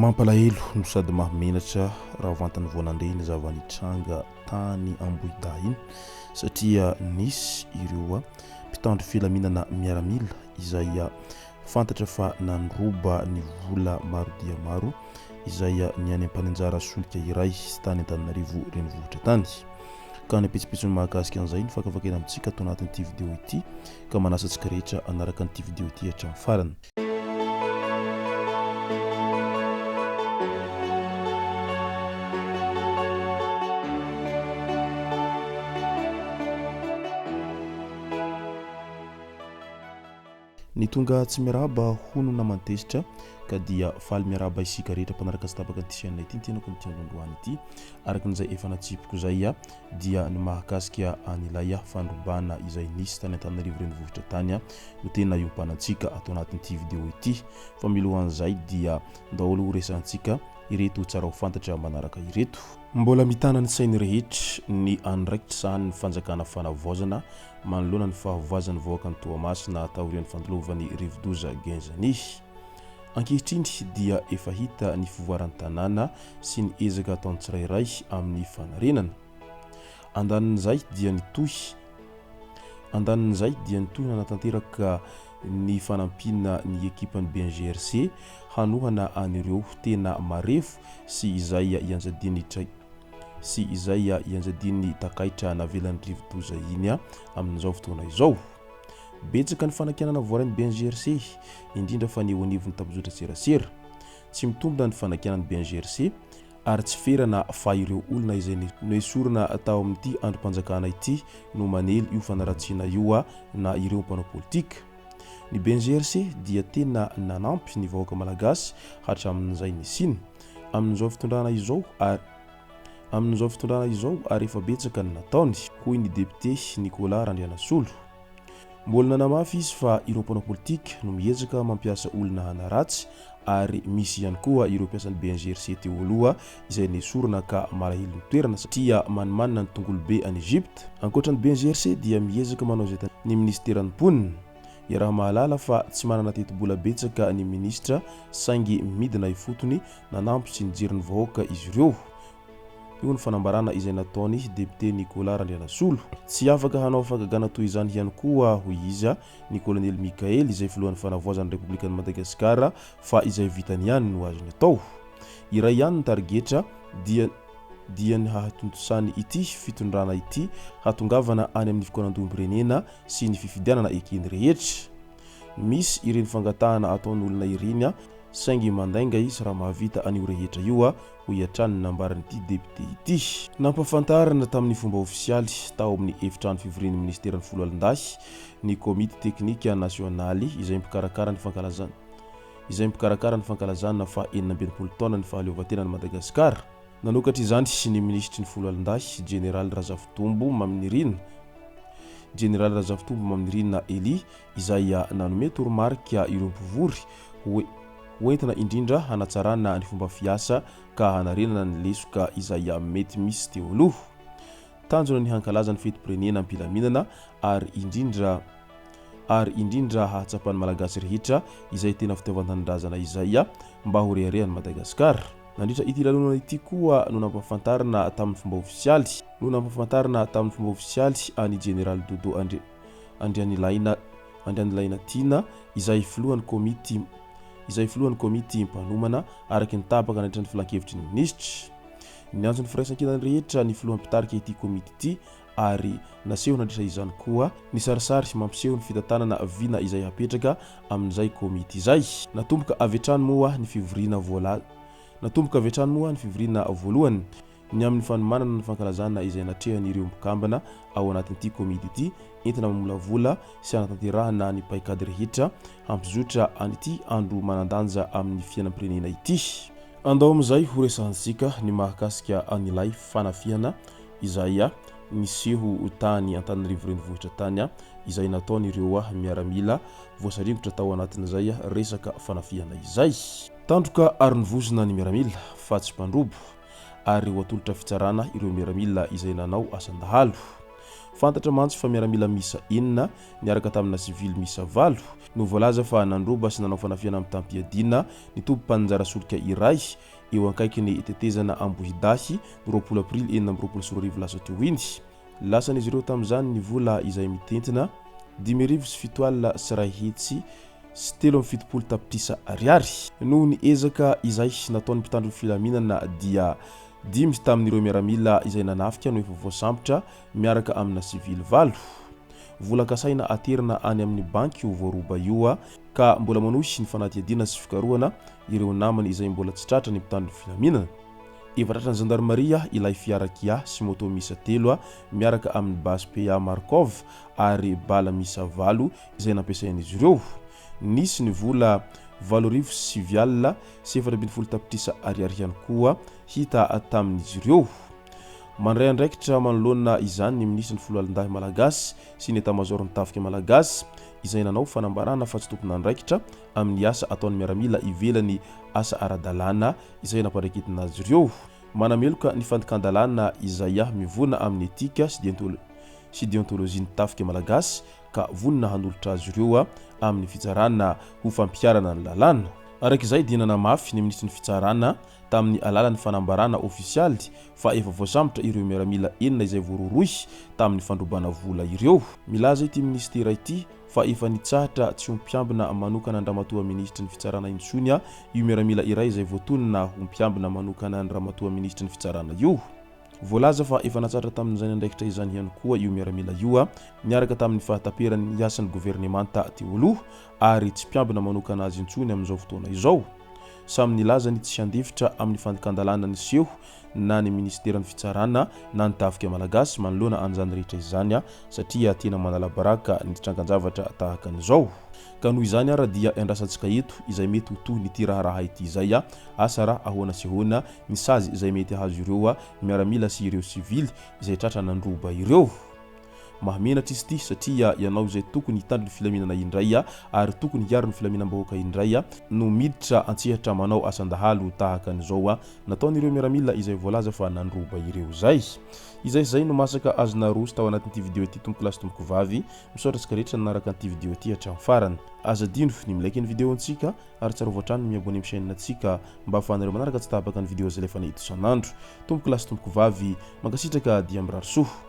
mampalahelo no sady mahamenatra raha vantany voanandreny zavanitranga tany Ambohidahy iny satria nisy ireo mpitandro filaminana miaramila izay fantatra fa nandroba ny vola maro dia maro izay niany ampananjara solika iray tany Antananarivo renivohitra tany ka nepitsipitsony mahakasika an'izay ny fakafakena amintsika ato anatin'ity vidéo ity ka manasantsika rehetra anaraka an'ity vidéo ity hatramin'ny farany. Ny tonga tsy miaraba hono namantesitra ka dia faly miaraba isika rehetra mpanaraka sy tapaka an'ity chaîne ity tenako mitandroandroany ity arakan'izay efa natsipiko zay dia ny mahakasika an'ilay fandrombana izay nisy tany Antananarivo renivohitra tany no tena iompanantsika ato anatin'ity vidéo ity fa milohan'izay dia daholo ho resantsika ireto tsara ho fantatra manaraka ireto. Mbola mitana ny sainy rehetra ny andraikitra sahan'ny fanjakana fanavaozana manoloana ny fahavoazan'ny vahoaka ny Toamasina taorian'ny fandalovany Rivodoza Genzany. Ankehitriny dia efa hita ny fivoaran'ny tanàna sy ny ezaka ataon'ny tsirairay amin'ny fanarenana. Andanin'izay dia nitohy nanatanteraka ny fanampina ny ekipan'ny BNGRC hanohana an'ireo tena marefo sy izay ianjadin'ny takaitra navelan'ny Rivodoza iny amin'izao fotoana izao. Betsaka ny fanakinana voaran'ny BNGRC indrindra fa ny onivon'ny tampozotra serasera. Tsy mitombona ny fanakinan'ny BNGRC ary tsy ferana fa ireo olona izay noesorina tao amin'ity androm-panjakana ity no manely io fanaratsiana io na ireo mpanao politika. Ny BNGRC dia tena nanampy ny vahoaka malagasy hatramin'izay nisiny amin'izao fitondrana izao ary efa betsaka ny nataony hoy ny député Nicolas Randrianasolo. Mbola nanamafy izy fa ireo mpanao politika no miezaka mampiasa olona hanaratsy ary misy ihany koa ireo mpiasan'ny BNGRC teo aloha izay nesorina ka malahelo ny toerana satria manimanina ny tongolo be any Egypte. Ankoatran'ny BNGRC dia miezaka manao izay ny ministeran'ny mponina. Raha mahalala fa tsy manana teti-bola betsaka ny ministra saingy midina ifotony nanampy sy nijery ny vahoaka izy ireo. Io ny fanambarana izay nataony député Nicolas Randrianasolo. Tsy afaka hanao fagagana toy izany ihany koa hoy izy ny colonel Mikael izay filohan'ny fanavaozan'ny Repoblikan'i Madagasikara fa izay vitany ihany no azony atao. Iray ihany ny targetra dia ny hahatontosany ity fitondrana ity hatongavana any amin'ny fikonan-doham-pirenena sy ny fifidianana ekeny rehetra. Misy ireny fangatahana ataon'olona ireny saingy mandainga izy raha mahavita an'io rehetra io ho iatrany nambaran'ity député ity. Nampafantarana tamin'ny fomba ofisialy tao amin'ny efitrano fivorian'ny ministeran'ny folo alindahy ny komite teknika nasionaly izay mikarakara ny fankalazana fa 40 taona ny fahaleovantenan'i Madagasikara. Nanokatra izany ny ministry ny folo alindahy General Razafitombo Maminirina Eli izay nanome toromarika ireo mpivory hoentina indrindra hanatsarana ny fomba fiasa ka hanarenana ny lesoka izay mety misy teo aloha. Tanjona ny hankalazan'ny fetim-pirenena ampilaminana ary indrindra hahatsapan'ny malagasy rehetra izay tena fitiavan-tanindrazana izay mba ho reharehan'ny Madagasikara. Nandritra ity lalonana ity koa no nampafantarina tamin'ny fomba ofisialy any General Dodo Andrianilaina Tina izay filohan'ny komity mpanomana araky ny tapaka nandritra ny filan-kevitry ny ministra. Ny antso ny firaisan-kinany rehetra ny filohan'ny mpitarika ity komity ity ary naseho nandritra izany koa ny sarisary mampiseho ny fitantanana vina izay hapetraka amin'izay komity izay. Natomboka avy hatrany moa ny fivoriana voalohany ny amin'ny fanomanana ny fankalazana izay natrehan'ireo mpikambana ao anatin'ity komity ity entina mamolavola sy hanatanterahana ny paikady rehetra hampizotra an'ity andro manandanja amin'ny fiainam-pirenena ity. Andao amin'izay ho resansika ny mahakasika an'ilay fanafihana izay niseho tany Antananarivo renivohitra tany izay nataon'ireo miaramila voasaringotra tao anatin'izay resaka fanafihana izay. Tandroka ary nivozona ny miaramila fa tsy mpandrobo ary ho atolotra fitsarana ireo miaramila izay nanao asandahalo. fantatra mantsy fa miaramila misa enina niaraka tamina civil misa 8 no voalaza fa nandroba sy nanao fanafiana amin'ny tampiadina ny tompo mpanjara solika iray eo ankaiky ny tetezana Ambohidahy 20 aprily 2024 lasa teo iny. Lasan'izy ireo tamin'izany ny vola izay mitentina 10,7 sy ray hetsy sy 3,70 tapitrisa ariary noho ny ezaka izay nataon'ny mpitandro filaminana dia dimy tamin'ireo miaramila izay nanafika no efa voasambotra miaraka amina civil 8 vola kasaina aterina any amin'ny banky ho voaroba io ka mbola manosy ny fanadihadiana sy fikarohana ireo namany izay mbola tsy tratra ny mpitandro filaminana. Efa tratra ny gendarmeria ilay fiara Kia sy moto misa 3 miaraka amin'ny base PA Markov ary bala misa 8 izay nampiasain'izy ireo. Nisy ny vola 8,7 sy 4,70 tapitrisa ariary ihany koa hita tamin'izy ireo. Mandray andraikitra manoloana izany ny ministry ny foloalindahy malagasy sy ny etat-major ny tafika malagasy izay nanao fanambarana fa tsy tokony andraikitra amin'ny asa ataon'ny miaramila ivelany asa ara-dalàna izay nampandraikitina azy ireo. Manameloka ny fandikan-dalàna izay mivona amin'ny etika sy déontologie ny tafika malagasy ka vonina hanolotra azy ireo amin'ny fitsarana ho fampiarana ny lalàna. Arak'izay dinana mafy ny ministry ny fitsarana tamin'ny alalan'ny fanambarana ofisialy fa efa voasambotra ireo miaramila enina izay voaroroy tamin'ny fandrobana vola ireo. Milaza ity ministera ity fa efa nitsahatra tsy hompiambina manokana andramatoa ministry ny fitsarana intsony io miaramila iray izay voatonina hompiambina manokana andramatoa ministry ny fitsarana io. Voalaza fa efa natsatra tamin'izany andraikitra izany ihany koa io miaramila io niaraka tamin'ny fahataperan'ny asan'ny gouvernemanta teo aloha ary tsy mpiambina manokana azy intsony amin'izao fotoana izao. Samy nilaza ny tsy handefitra amin'ny fandikan-dalàna niseho na ny ministeran'ny fitsarana na ny tafika malagasy manoloana an'izany rehetra izany satria tena manala baraka ny trangan-javatra tahaka an'izao. Ka noho izany ara dia andrasantsika eto izay mety ho toy n'ity raharaha ity izay asa raha ahoana sy ahoana ny sazy izay mety hahazo ireo miaramila sy ireo civil izay tratra nandroba ireo. Mahamenatra izy ity satria ianao izay tokony hitandro ny filaminana indray ary tokony hiaro ny filaminam-bahoaka indray no miditra antsihatra manao asan-dahalo tahaka an'izao nataon'ireo miaramila izay voalaza fa nandroba ireo zay. Izay no masaka azona roso tao anatin'ity video ity tompoko lasy tompoko vavy misaotra tsika rehetra nanaraka an'ity video ity hatramin'ny farany. Aza dino ny milaiky ny video antsika ary tsara voatrano ny miabone amin'ny chaîne antsika mba ahafahanareo manaraka tsy tabaka ny video izay lefa eto isan'andro. Tompoko lasy tompoko vavy mankasitraka dia mirary soa.